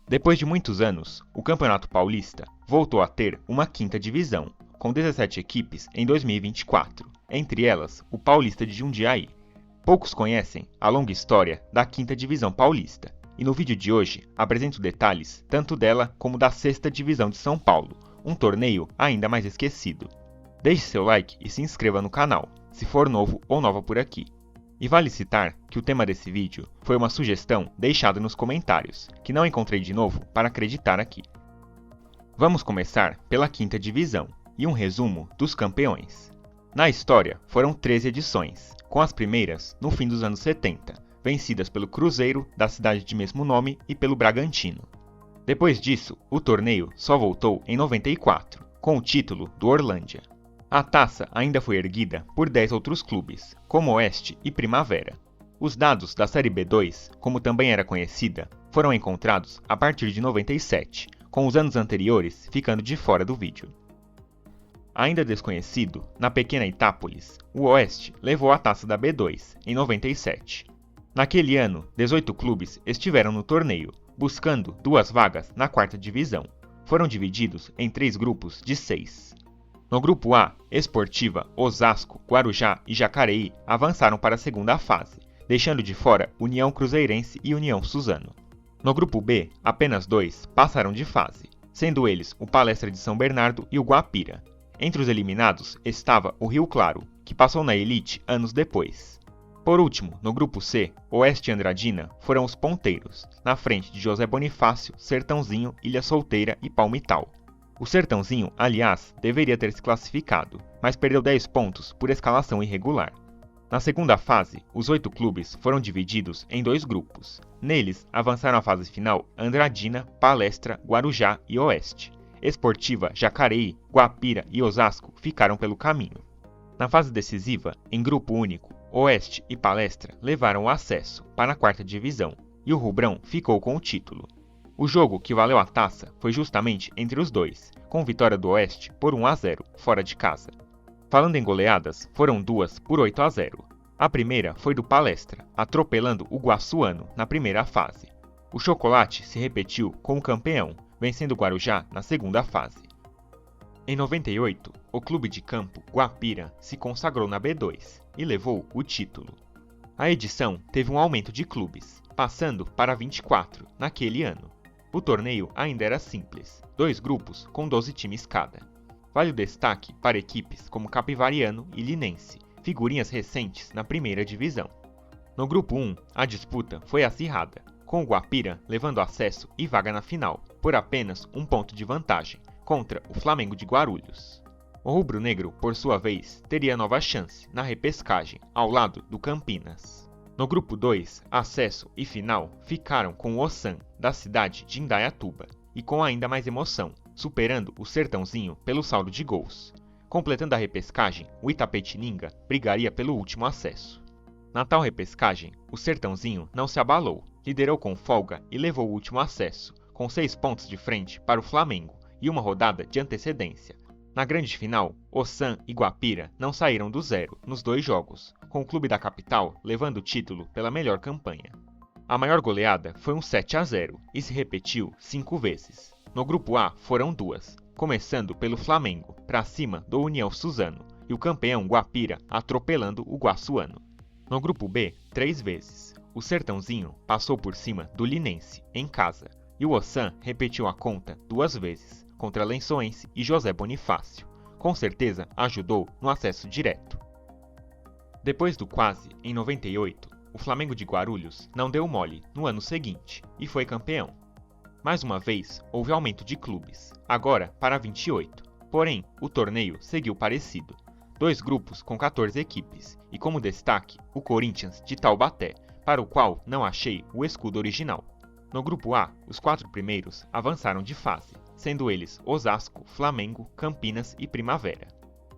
Depois de muitos anos, o Campeonato Paulista voltou a ter uma quinta divisão, com 17 equipes em 2024, entre elas o Paulista de Jundiaí. Poucos conhecem a longa história da quinta divisão paulista, e no vídeo de hoje apresento detalhes tanto dela como da sexta divisão de São Paulo, um torneio ainda mais esquecido. Deixe seu like e se inscreva no canal, se for novo ou nova por aqui. E vale citar que o tema desse vídeo foi uma sugestão deixada nos comentários, que não encontrei de novo para acreditar aqui. Vamos começar pela quinta divisão e um resumo dos campeões. Na história foram 13 edições, com as primeiras no fim dos anos 70, vencidas pelo Cruzeiro, da cidade de mesmo nome, e pelo Bragantino. Depois disso, o torneio só voltou em 94, com o título do Orlândia. A taça ainda foi erguida por 10 outros clubes, como Oeste e Primavera. Os dados da Série B2, como também era conhecida, foram encontrados a partir de 97, com os anos anteriores ficando de fora do vídeo. Ainda desconhecido, na pequena Itápolis, o Oeste levou a taça da B2, em 97. Naquele ano, 18 clubes estiveram no torneio, buscando 2 vagas na quarta divisão. Foram divididos em 3 grupos de 6. No grupo A, Esportiva, Osasco, Guarujá e Jacareí avançaram para a segunda fase, deixando de fora União Cruzeirense e União Suzano. No grupo B, apenas 2 passaram de fase, sendo eles o Palestra de São Bernardo e o Guapira. Entre os eliminados estava o Rio Claro, que passou na Elite anos depois. Por último, no grupo C, Oeste e Andradina foram os ponteiros, na frente de José Bonifácio, Sertãozinho, Ilha Solteira e Palmital. O Sertãozinho, aliás, deveria ter se classificado, mas perdeu 10 pontos por escalação irregular. Na segunda fase, os 8 clubes foram divididos em 2 grupos. Neles, avançaram à fase final Andradina, Palestra, Guarujá e Oeste. Esportiva, Jacareí, Guapira e Osasco ficaram pelo caminho. Na fase decisiva, em grupo único, Oeste e Palestra levaram o acesso para a quarta divisão, e o Rubrão ficou com o título. O jogo que valeu a taça foi justamente entre os dois, com vitória do Oeste por 1-0, fora de casa. Falando em goleadas, foram 2 por 8-0. A primeira foi do Palestra, atropelando o Guaçuano na primeira fase. O Chocolate se repetiu como campeão, vencendo o Guarujá na segunda fase. Em 98, o clube de campo Guapira se consagrou na B2 e levou o título. A edição teve um aumento de clubes, passando para 24 naquele ano. O torneio ainda era simples, 2 grupos com 12 times cada. Vale o destaque para equipes como Capivariano e Linense, figurinhas recentes na primeira divisão. No grupo 1, a disputa foi acirrada, com o Guapira levando acesso e vaga na final, por apenas 1 ponto de vantagem, contra o Flamengo de Guarulhos. O rubro-negro, por sua vez, teria nova chance na repescagem, ao lado do Campinas. No grupo 2, acesso e final ficaram com o Ossan, da cidade de Indaiatuba, e com ainda mais emoção, superando o Sertãozinho pelo saldo de gols. Completando a repescagem, o Itapetininga brigaria pelo último acesso. Na tal repescagem, o Sertãozinho não se abalou, liderou com folga e levou o último acesso, com 6 pontos de frente para o Flamengo e 1 rodada de antecedência. Na grande final, Ossan e Guapira não saíram do zero nos 2 jogos, com o clube da capital levando o título pela melhor campanha. A maior goleada foi um 7-0 e se repetiu 5 vezes. No grupo A foram 2, começando pelo Flamengo, para cima do União Suzano, e o campeão Guapira atropelando o Guaçuano. No grupo B, 3 vezes. O Sertãozinho passou por cima do Linense, em casa, e o Ossan repetiu a conta 2 vezes, contra Lençoense e José Bonifácio. Com certeza ajudou no acesso direto. Depois do quase, em 98, o Flamengo de Guarulhos não deu mole no ano seguinte e foi campeão. Mais uma vez, houve aumento de clubes, agora para 28. Porém, o torneio seguiu parecido. 2 grupos com 14 equipes e como destaque, o Corinthians de Taubaté, para o qual não achei o escudo original. No grupo A, os 4 primeiros avançaram de fase, sendo eles Osasco, Flamengo, Campinas e Primavera.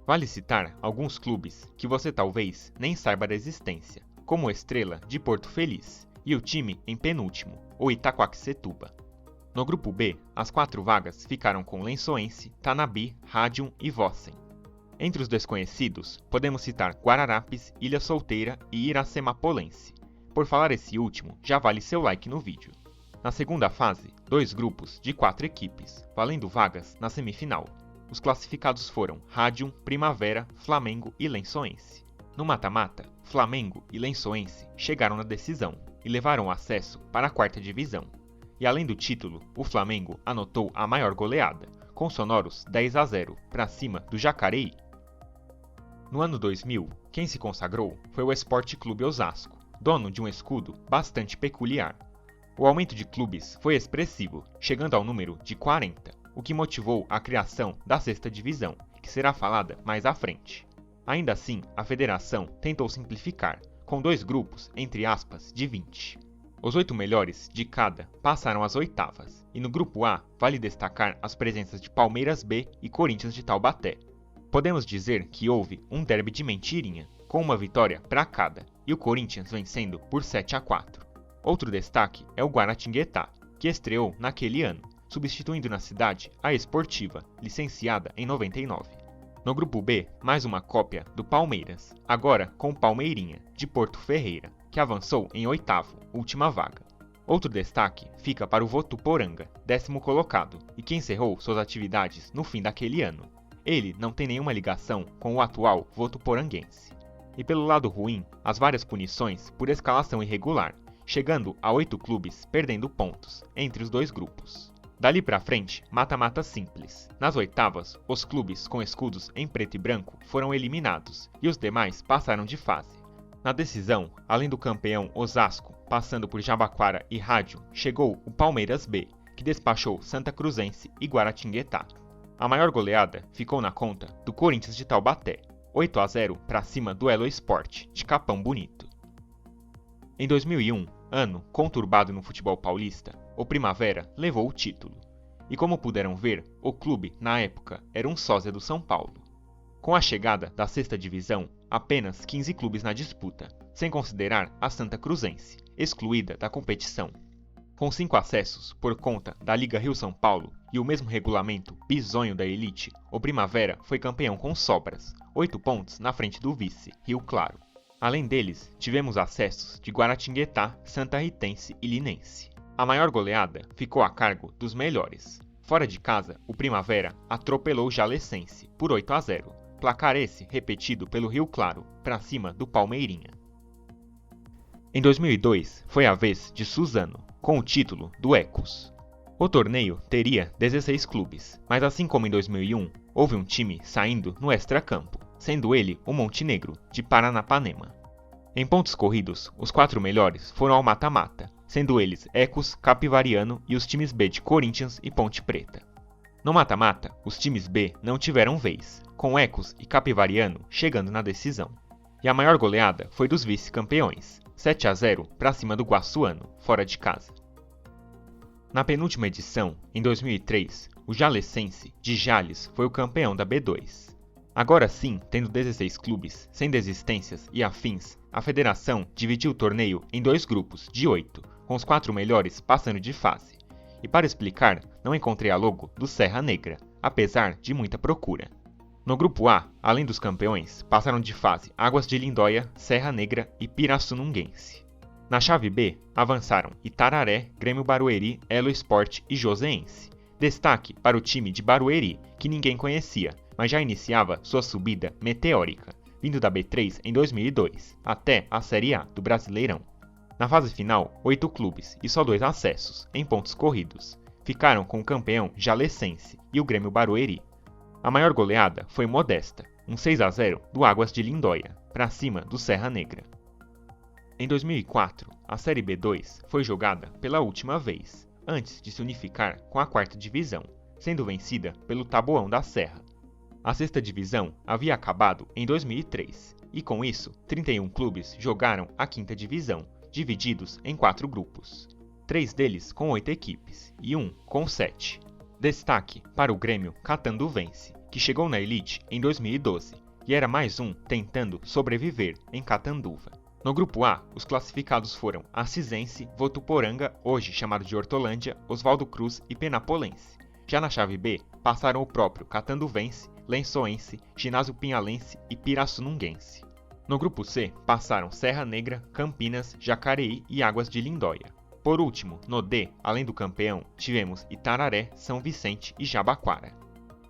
Vale citar alguns clubes que você talvez nem saiba da existência, como o Estrela de Porto Feliz e o time em penúltimo, o Itaquaquecetuba. No grupo B, as 4 vagas ficaram com Lençoense, Tanabi, Radium e Vossen. Entre os desconhecidos, podemos citar Guararapes, Ilha Solteira e Iracemapolense. Por falar esse último, já vale seu like no vídeo. Na segunda fase, 2 grupos de 4 equipes, valendo vagas na semifinal. Os classificados foram Radium, Primavera, Flamengo e Lençoense. No mata-mata, Flamengo e Lençoense chegaram na decisão e levaram o acesso para a 4ª divisão. E além do título, o Flamengo anotou a maior goleada, com sonoros 10-0 para cima do Jacareí. No ano 2000, quem se consagrou foi o Sport Clube Osasco, dono de um escudo bastante peculiar. O aumento de clubes foi expressivo, chegando ao número de 40, o que motivou a criação da 6ª divisão, que será falada mais à frente. Ainda assim, a federação tentou simplificar, com 2 grupos, entre aspas, de 20. Os 8 melhores de cada passaram às oitavas, e no grupo A vale destacar as presenças de Palmeiras B e Corinthians de Taubaté. Podemos dizer que houve um derby de mentirinha, com uma vitória para cada, e o Corinthians vencendo por 7-4. Outro destaque é o Guaratinguetá, que estreou naquele ano, substituindo na cidade a Esportiva, licenciada em 99. No grupo B, mais uma cópia do Palmeiras, agora com o Palmeirinha, de Porto Ferreira, que avançou em 8º, última vaga. Outro destaque fica para o Votuporanga, 10º colocado, e que encerrou suas atividades no fim daquele ano. Ele não tem nenhuma ligação com o atual votuporanguense. E pelo lado ruim, as várias punições por escalação irregular, chegando a 8 clubes perdendo pontos entre os 2 grupos. Dali pra frente, mata-mata simples. Nas oitavas, os clubes com escudos em preto e branco foram eliminados e os demais passaram de fase. Na decisão, além do campeão Osasco, passando por Jabaquara e Rádio, chegou o Palmeiras B, que despachou Santa Cruzense e Guaratinguetá. A maior goleada ficou na conta do Corinthians de Taubaté, 8-0 para cima do Elo Sport, de Capão Bonito. Em 2001, ano conturbado no futebol paulista, o Primavera levou o título. E como puderam ver, o clube, na época, era um sósia do São Paulo. Com a chegada da 6ª divisão, apenas 15 clubes na disputa, sem considerar a Santa Cruzense, excluída da competição. Com 5 acessos por conta da Liga Rio-São Paulo e o mesmo regulamento bizonho da elite, o Primavera foi campeão com sobras, 8 pontos na frente do vice, Rio Claro. Além deles, tivemos acessos de Guaratinguetá, Santa Ritense e Linense. A maior goleada ficou a cargo dos melhores. Fora de casa, o Primavera atropelou o Jalecense por 8-0, placar esse repetido pelo Rio Claro, para cima do Palmeirinha. Em 2002, foi a vez de Suzano, com o título do Ecos. O torneio teria 16 clubes, mas assim como em 2001, houve um time saindo no extracampo, sendo ele o Montenegro, de Paranapanema. Em pontos corridos, os 4 melhores foram ao mata-mata, sendo eles Ecos, Capivariano e os times B de Corinthians e Ponte Preta. No mata-mata, os times B não tiveram vez, com Ecos e Capivariano chegando na decisão. E a maior goleada foi dos vice-campeões, 7-0 para cima do Guaçuano, fora de casa. Na penúltima edição, em 2003, o Jalecense, de Jales, foi o campeão da B2. Agora sim, tendo 16 clubes, sem desistências e afins, a federação dividiu o torneio em 2 grupos de 8, com os 4 melhores passando de fase. E para explicar, não encontrei a logo do Serra Negra, apesar de muita procura. No grupo A, além dos campeões, passaram de fase Águas de Lindóia, Serra Negra e Pirassununguense. Na chave B, avançaram Itararé, Grêmio Barueri, Elo Sport e Joseense. Destaque para o time de Barueri, que ninguém conhecia, mas já iniciava sua subida meteórica, vindo da B3 em 2002, até a Série A do Brasileirão. Na fase final, 8 clubes e só 2 acessos, em pontos corridos. Ficaram com o campeão Jalecense e o Grêmio Barueri. A maior goleada foi modesta, um 6-0 do Águas de Lindóia, para cima do Serra Negra. Em 2004, a Série B2 foi jogada pela última vez, antes de se unificar com a 4ª divisão, sendo vencida pelo Taboão da Serra. A 6ª divisão havia acabado em 2003, e com isso, 31 clubes jogaram a 5ª divisão, divididos em 4 grupos. 3 deles com 8 equipes, e 1 com 7. Destaque para o Grêmio Catanduvense, que chegou na elite em 2012, e era mais um tentando sobreviver em Catanduva. No grupo A, os classificados foram Acisense, Votuporanga, hoje chamado de Hortolândia, Oswaldo Cruz e Penapolense. Já na chave B, passaram o próprio Catanduvense, Lençoense, Ginásio Pinhalense e Pirassununguense. No grupo C, passaram Serra Negra, Campinas, Jacareí e Águas de Lindóia. Por último, no D, além do campeão, tivemos Itararé, São Vicente e Jabaquara.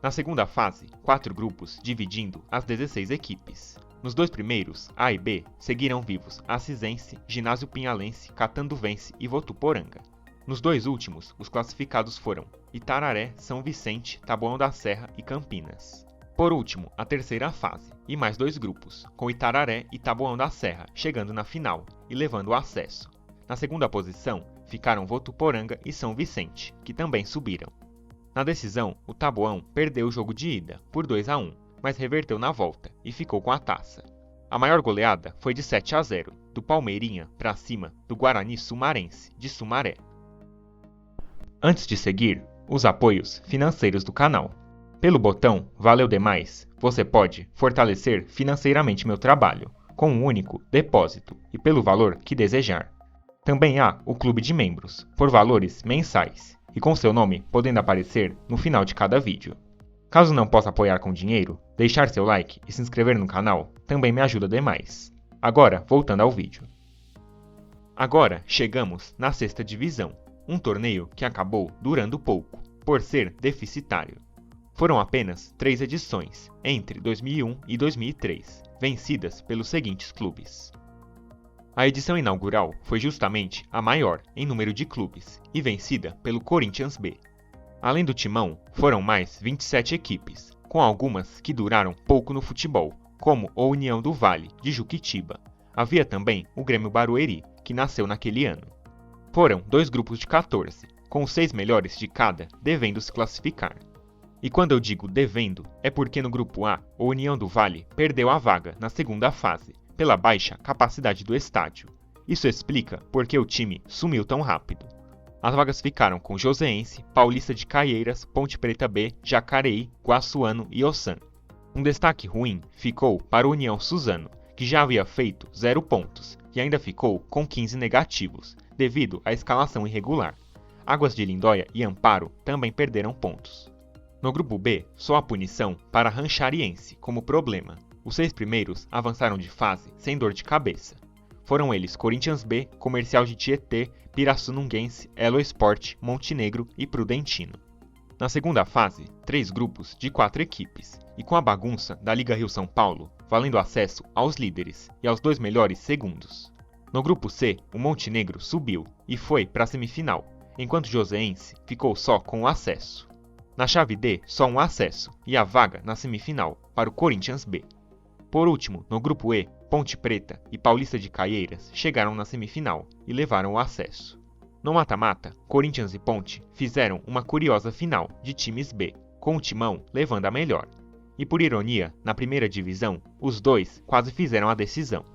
Na segunda fase, 4 grupos dividindo as 16 equipes. Nos 2 primeiros, A e B, seguirão vivos Assisense, Ginásio Pinhalense, Catanduvense e Votuporanga. Nos 2 últimos, os classificados foram Itararé, São Vicente, Taboão da Serra e Campinas. Por último, a terceira fase, e mais 2 grupos, com Itararé e Taboão da Serra chegando na final e levando o acesso. Na segunda posição, ficaram Votuporanga e São Vicente, que também subiram. Na decisão, o Taboão perdeu o jogo de ida por 2-1, mas reverteu na volta e ficou com a taça. A maior goleada foi de 7-0, do Palmeirinha para cima do Guarani Sumarense, de Sumaré. Antes de seguir, os apoios financeiros do canal. Pelo botão Valeu Demais, você pode fortalecer financeiramente meu trabalho, com um único depósito e pelo valor que desejar. Também há o Clube de Membros, por valores mensais, e com seu nome podendo aparecer no final de cada vídeo. Caso não possa apoiar com dinheiro, deixar seu like e se inscrever no canal também me ajuda demais. Agora, voltando ao vídeo. Agora chegamos na 6ª divisão, um torneio que acabou durando pouco, por ser deficitário. Foram apenas 3 edições, entre 2001 e 2003, vencidas pelos seguintes clubes. A edição inaugural foi justamente a maior em número de clubes e vencida pelo Corinthians B. Além do Timão, foram mais 27 equipes, com algumas que duraram pouco no futebol, como o União do Vale, de Juquitiba. Havia também o Grêmio Barueri, que nasceu naquele ano. Foram 2 grupos de 14, com os 6 melhores de cada devendo se classificar. E quando eu digo devendo, é porque no grupo A, o União do Vale perdeu a vaga na segunda fase, pela baixa capacidade do estádio. Isso explica por que o time sumiu tão rápido. As vagas ficaram com Joseense, Paulista de Caieiras, Ponte Preta B, Jacareí, Guaçuano e Ossan. Um destaque ruim ficou para o União Suzano, que já havia feito 0 pontos e ainda ficou com 15 negativos, devido à escalação irregular. Águas de Lindóia e Amparo também perderam pontos. No grupo B, só a punição para Ranchariense como problema. Os 6 primeiros avançaram de fase sem dor de cabeça. Foram eles Corinthians B, Comercial de Tietê, Pirassununguense, Elo Sport, Montenegro e Prudentino. Na segunda fase, 3 grupos de 4 equipes, e com a bagunça da Liga Rio-São Paulo, valendo acesso aos líderes e aos 2 melhores segundos. No grupo C, o Montenegro subiu e foi para a semifinal, enquanto o Joseense ficou só com o acesso. Na chave D, só um acesso e a vaga na semifinal para o Corinthians B. Por último, no grupo E, Ponte Preta e Paulista de Caieiras chegaram na semifinal e levaram o acesso. No mata-mata, Corinthians e Ponte fizeram uma curiosa final de times B, com o Timão levando a melhor. E por ironia, na primeira divisão, os dois quase fizeram a decisão.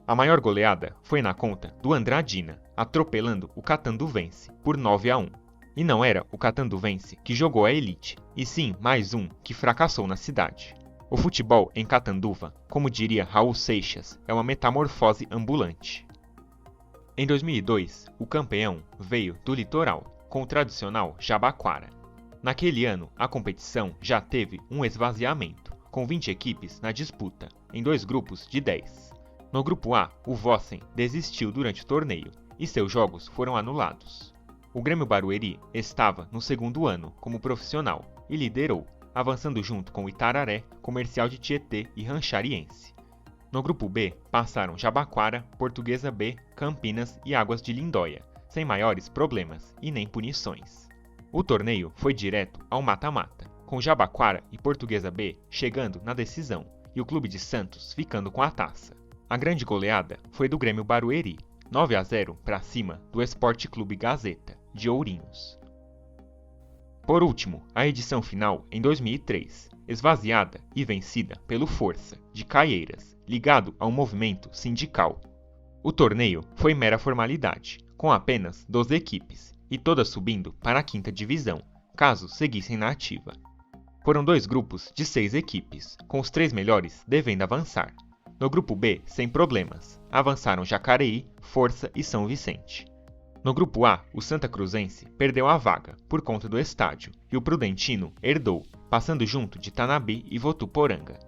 A maior goleada foi na conta do Andradina, atropelando o Catanduvense por 9-1. E não era o Catanduvense que jogou a elite, e sim mais um que fracassou na cidade. O futebol em Catanduva, como diria Raul Seixas, é uma metamorfose ambulante. Em 2002, o campeão veio do litoral, com o tradicional Jabaquara. Naquele ano, a competição já teve um esvaziamento, com 20 equipes na disputa, em 2 grupos de 10. No grupo A, o Vossen desistiu durante o torneio, e seus jogos foram anulados. O Grêmio Barueri estava no 2º ano como profissional e liderou, avançando junto com Itararé, Comercial de Tietê e Ranchariense. No grupo B, passaram Jabaquara, Portuguesa B, Campinas e Águas de Lindóia, sem maiores problemas e nem punições. O torneio foi direto ao mata-mata, com Jabaquara e Portuguesa B chegando na decisão e o Clube de Santos ficando com a taça. A grande goleada foi do Grêmio Barueri, 9-0 para cima do Esporte Clube Gazeta, de Ourinhos. Por último, a edição final em 2003, esvaziada e vencida pelo Força, de Caieiras, ligado ao movimento sindical. O torneio foi mera formalidade, com apenas 12 equipes, e todas subindo para a 5ª divisão, caso seguissem na ativa. Foram 2 grupos de 6 equipes, com os 3 melhores devendo avançar. No grupo B, sem problemas, avançaram Jacareí, Força e São Vicente. No grupo A, o Santa Cruzense perdeu a vaga por conta do estádio e o Prudentino herdou, passando junto de Tanabi e Votuporanga.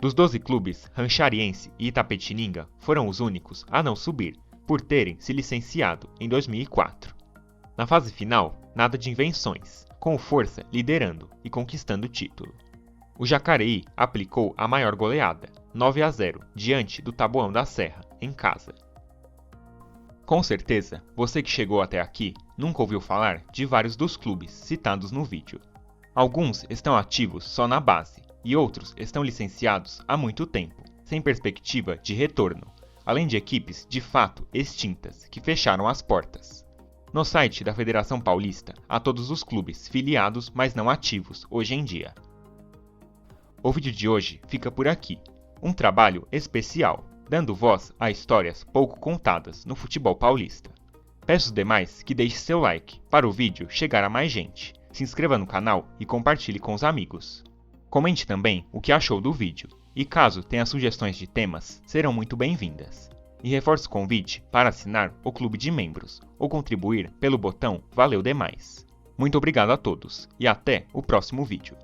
Dos 12 clubes, Ranchariense e Itapetininga foram os únicos a não subir, por terem se licenciado em 2004. Na fase final, nada de invenções, com o Força liderando e conquistando o título. O Jacareí aplicou a maior goleada, 9-0, diante do Taboão da Serra, em casa. Com certeza, você que chegou até aqui nunca ouviu falar de vários dos clubes citados no vídeo. Alguns estão ativos só na base, e outros estão licenciados há muito tempo, sem perspectiva de retorno, além de equipes de fato extintas que fecharam as portas. No site da Federação Paulista há todos os clubes filiados, mas não ativos hoje em dia. O vídeo de hoje fica por aqui, um trabalho especial, dando voz a histórias pouco contadas no futebol paulista. Peço demais que deixe seu like para o vídeo chegar a mais gente, se inscreva no canal e compartilhe com os amigos. Comente também o que achou do vídeo, e caso tenha sugestões de temas, serão muito bem-vindas. E reforço o convite para assinar o clube de membros ou contribuir pelo botão Valeu Demais. Muito obrigado a todos e até o próximo vídeo.